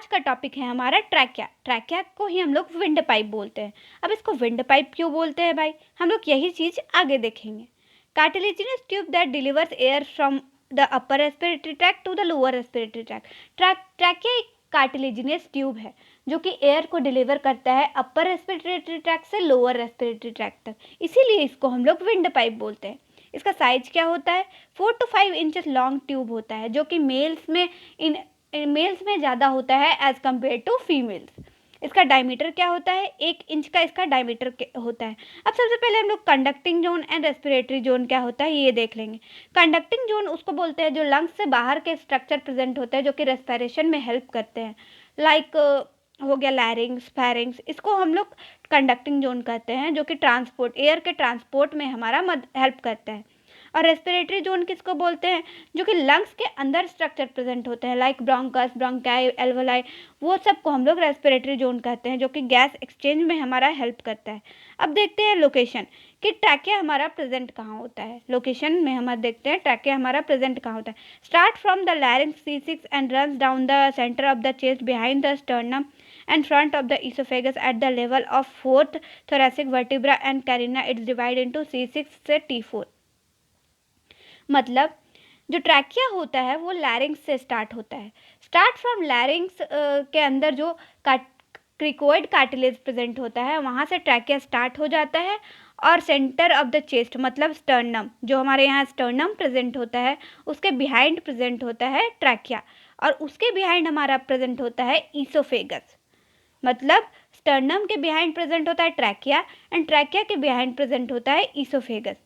आज का टॉपिक है हमारा ट्रैकिया। ट्रैकिया को ही हम लोग विंड पाइप बोलते हैं। अब इसको विंड पाइप क्यों बोलते हैं भाई, हम लोग यही चीज़ आगे देखेंगे। Cartilaginous tube that delivers air from the upper respiratory tract to the lower respiratory tract. Trachea एक कार्टिलेजिनस ट्यूब है जो कि एयर को डिलीवर करता है अपर रेस्पिरेटरी ट्रैक्ट से लोअर रेस्पिरेटरी ट्रैक्ट तक, इसीलिए इसको हम लोग विंड पाइप बोलते हैं। इसका साइज क्या होता है, 4 to 5 इंचेस लॉन्ग ट्यूब होता है, जो कि मेल्स में ज़्यादा होता है एज कम्पेयर टू फीमेल्स। इसका डायमीटर क्या होता है, 1 इंच का इसका डायमीटर होता है। अब सबसे पहले हम लोग conducting zone and respiratory zone क्या होता है ये देख लेंगे। कंडक्टिंग जोन उसको बोलते हैं जो लंग्स से बाहर के स्ट्रक्चर प्रेजेंट होते हैं जो कि रेस्पिरेशन में हेल्प करते हैं, लाइक हो गया लैरिंग्स, फेरिंग्स, इसको हम लोग कंडक्टिंग जोन कहते हैं, जो कि ट्रांसपोर्ट, एयर के ट्रांसपोर्ट में हमारा हेल्प करता है। और रेस्पिरेटरी जोन किसको बोलते हैं, जो कि लंग्स के अंदर स्ट्रक्चर प्रेजेंट होते हैं, लाइक ब्रोंकस, ब्रोंकाई, एल्वोलाई, वो सबको हम लोग रेस्पिरेटरी जोन कहते हैं, जो कि गैस एक्सचेंज में हमारा हेल्प करता है। अब देखते हैं लोकेशन कि ट्रैकिया हमारा प्रेजेंट कहाँ होता है। लोकेशन में हम देखते हैं ट्रैकिया हमारा प्रेजेंट कहाँ होता है। Start from the larynx C6 and runs down the centre of the chest behind the sternum and front of the esophagus at the level of 4th thoracic vertebra and carina. It's divided into C6 से T4। मतलब जो trachea होता है वो लैरिंग्स से start होता है। Start from लैरिंग्स के अंदर जो क्रिकोइड कार्टिलेज प्रेजेंट होता है वहाँ से ट्रैकिया स्टार्ट हो जाता है, और सेंटर ऑफ द चेस्ट मतलब स्टर्नम, जो हमारे यहाँ स्टर्नम प्रेजेंट होता है उसके बिहाइंड प्रेजेंट होता है ट्रैकिया, और उसके बिहाइंड हमारा प्रेजेंट होता है ईसोफेगस। मतलब स्टर्नम के बिहाइंड प्रेजेंट होता है ट्रैकिया एंड ट्रैकिया के बिहाइंड प्रेजेंट होता है ईसोफेगस।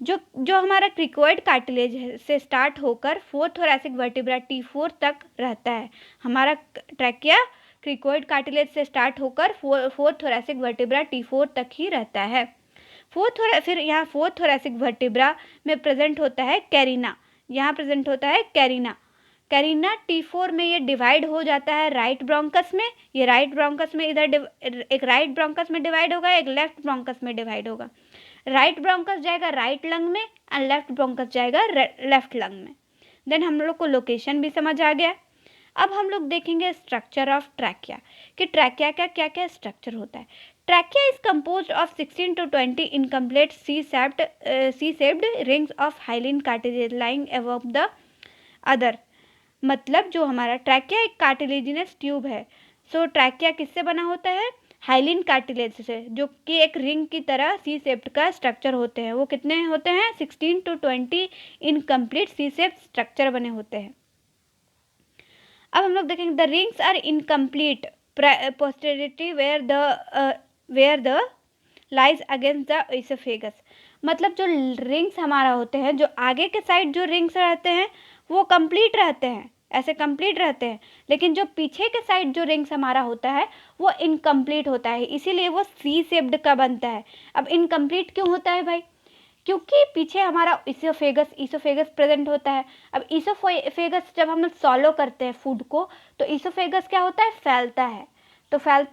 जो हमारा क्रिकोइड कार्टिलेज से स्टार्ट होकर 4th थोरैसिक वर्टिब्रा T4 तक रहता है। हमारा ट्रैकिया क्रिकोइड कार्टिलेज से स्टार्ट होकर 4th थोरैसिक वर्टिब्रा T4 तक ही रहता है। फिर यहाँ 4th थोरैसिक वर्टिब्रा में प्रेजेंट होता है कैरिना, यहाँ प्रेजेंट होता है कैरिना। कैरिना T4 में ये डिवाइड हो जाता है राइट ब्रोंकस में, ये राइट ब्रोंकस में इधर एक राइट ब्रोंकस में डिवाइड होगा, एक लेफ्ट ब्रोंकस में डिवाइड होगा। राइट ब्रोंकस जाएगा राइट लंग में एंड लेफ्ट ब्रोंकस जाएगा लेफ्ट लंग में। देन हम लोग को लोकेशन भी समझ आ गया। अब हम लोग देखेंगे स्ट्रक्चर ऑफ ट्रैकिया कि ट्रैकिया का क्या क्या स्ट्रक्चर होता है। Trachea is composed of 16 to 20 incomplete C-shaped rings of hyaline cartilage lying above the other. मतलब जो हमारा ट्रैकिया एक कार्टिलेजिनस ट्यूब है, सो ट्रैकिया किससे बना होता है, हाइलिन कार्टिलेज से, जो कि एक रिंग की तरह सी शेप्ड का स्ट्रक्चर होते हैं। वो कितने होते हैं, 16 to 20 incomplete C shaped structure बने होते हैं। अब हम लोग देखेंगे the rings are incomplete posteriorly where the lies against the oesophagus. मतलब जो रिंग्स हमारा होते हैं, जो आगे के साइड जो रिंग्स रहते हैं वो कंप्लीट रहते हैं, ऐसे कंप्लीट रहते हैं, लेकिन जो पीछे के साइड जो रिंग्स हमारा होता है वो इनकम्प्लीट होता है, इसीलिए वो सी शेप्ड का बनता है। अब इनकम्प्लीट क्यों होता है भाई, क्योंकि पीछे हमारा ईसोफेगस प्रेजेंट होता है। अब ईसोफेगस जब हम लोग सॉलो करते हैं फूड को तो ईसोफेगस क्या होता है, फैलता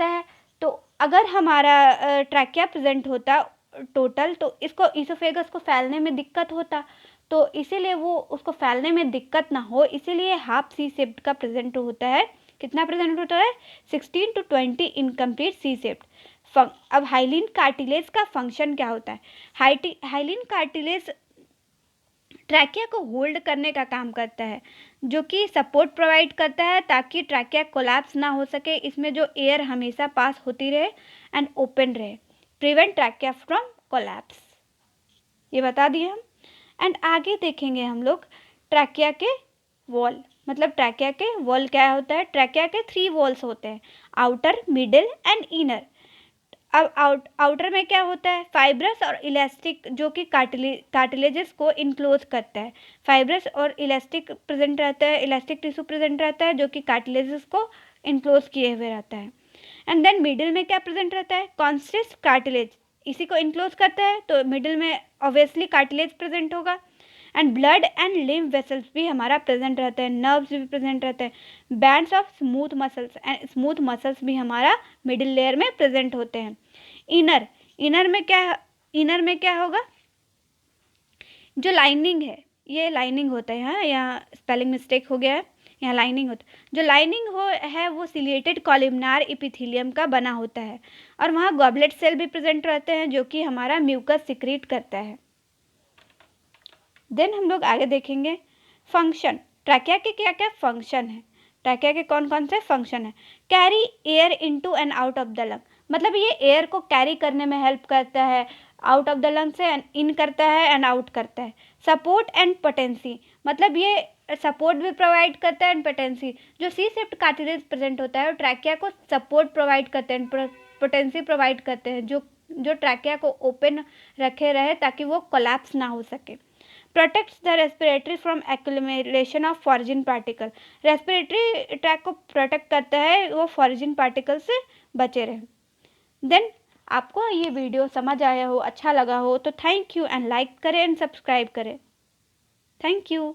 है। तो अगर हमारा ट्रैकिया प्रेजेंट होता टोटल तो इसको ईसोफेगस को फैलने में दिक्कत होता, तो इसीलिए वो उसको फैलने में दिक्कत ना हो इसीलिए हाफ सी शेप्ड का प्रेजेंट होता है। कितना प्रेजेंट होता है, 16 to 20 इनकम्प्लीट सी शेप्ड। अब हाइलिन कार्टिलेज का फंक्शन क्या होता है, हाइलिन कार्टिलेज ट्रैकिया को होल्ड करने का काम करता है, जो कि सपोर्ट प्रोवाइड करता है ताकि ट्रैकिया कोलैप्स ना हो सके, इसमें जो एयर हमेशा पास होती रहे एंड ओपन रहे, प्रिवेंट ट्रैकिया फ्रॉम कोलैप्स। ये बता दिए हम। एंड आगे देखेंगे हम लोग ट्रैकिया के वॉल। मतलब ट्रैकिया के वॉल क्या होता है, ट्रैकिया के 3 वॉल्स होते हैं, आउटर, मिडिल एंड इनर। अब आउटर में क्या होता है, फाइब्रस और इलास्टिक, जो कि कार्टिलेजेस को इनक्लोज करता है। फाइब्रस और इलास्टिक प्रेजेंट रहता है, इलास्टिक टिश्यू प्रेजेंट रहता है जो कि कार्टिलेजेस को इनक्लोज किए हुए रहता है। एंड देन मिडिल में क्या प्रेजेंट रहता है, कॉन्स्ट्रिक्ट कार्टिलेज, इसी को इनक्लोज करता है, तो मिडिल में ऑब्वियसली कार्टिलेज प्रेजेंट होगा। And blood and lymph vessels भी हमारा प्रेजेंट रहते हैं, नर्व्स भी प्रेजेंट रहते हैं, bands of smooth muscles and smooth muscles भी हमारा मिडिल लेयर में प्रेजेंट होते हैं। इनर में क्या होगा, जो लाइनिंग है, ये लाइनिंग होता है, यहाँ स्पेलिंग मिस्टेक हो गया है, यहाँ लाइनिंग होता है। जो लाइनिंग है वो सिलिएटेड कॉलमनार एपिथेलियम का बना होता है और वहाँ गॉबलेट सेल भी प्रेजेंट रहते हैं जो कि हमारा म्यूकस सिक्रीट करता है। देन हम लोग आगे देखेंगे फंक्शन। ट्रैकिया के क्या क्या फंक्शन है? ट्रैकिया के कौन कौन से फंक्शन है? Carry air into and out of the lung, मतलब ये एयर को कैरी करने में हेल्प करता है, आउट ऑफ द लंग से इन करता है एंड आउट करता है। सपोर्ट एंड पोटेंसी, मतलब ये सपोर्ट भी प्रोवाइड करता है एंड पोटेंसी। जो सी सेप्ट कार्टिलेज प्रेजेंट होता है वो ट्रैकिया को सपोर्ट प्रोवाइड करते हैं, पोटेंसी प्रोवाइड करते हैं, जो ट्रैकिया को ओपन रखे रहे ताकि वो कोलैप्स ना हो सके। Protects the respiratory from accumulation of foreign particle, respiratory tract को प्रोटेक्ट करता है, वो फॉरेन पार्टिकल से बचे रहे। देन आपको ये वीडियो समझ आया हो, अच्छा लगा हो तो थैंक यू एंड लाइक करें एंड सब्सक्राइब करें। Thank you.